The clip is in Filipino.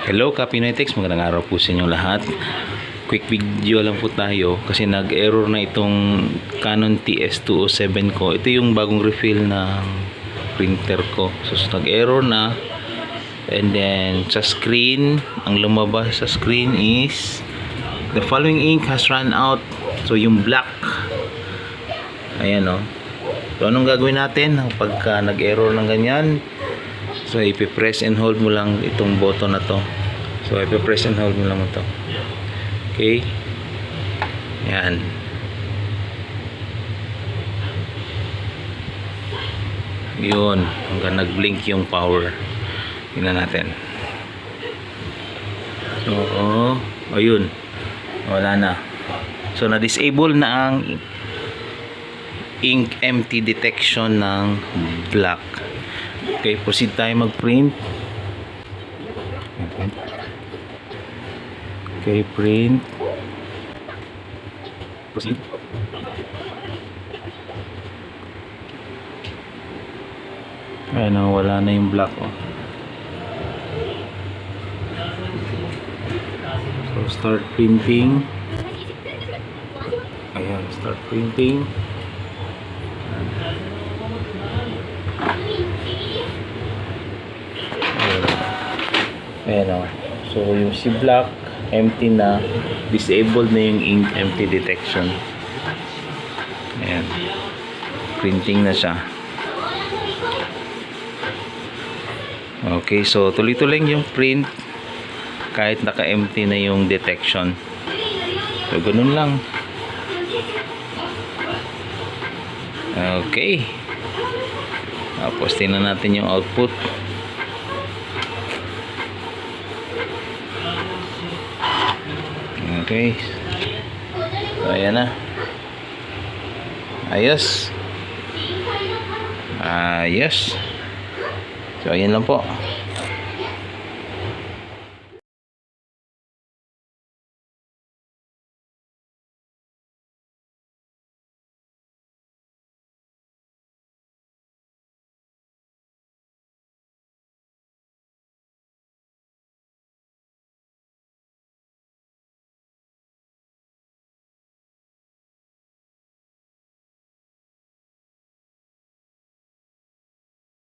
Hello Kapinoytex, magandang araw po sa inyo lahat. Quick video lang po tayo kasi nag-error na itong Canon TS207 ko. Ito yung bagong refill ng printer ko. So nag-error na. And then sa screen, ang lumabas sa screen is the following ink has run out. So yung black. Ayan o. So anong gagawin natin pagka nag-error ng ganyan? So ipipress and hold mo lang itong button na to. So ipipress and hold mo lang ito. Okay. Yan. Yun. Hanggang nag-blink yung power. Tingnan natin. So, ayun. Wala na. So na-disable na ang ink empty detection ng black. Okay, proceed tayo mag-print. Okay, print. Proceed. Ayan, wala na yung black. Oh. So, start printing. Ayan, start printing. Ayan o. So yung si black empty na, disabled na yung ink empty detection. Ayan, printing na siya. Okay, so tuloy-tuloy yung print kahit naka-empty na yung detection. So ganun lang. Okay, tapos tingnan natin yung output. Okay. So, ayan na. Ayos. Ayos. So, ayan lang po.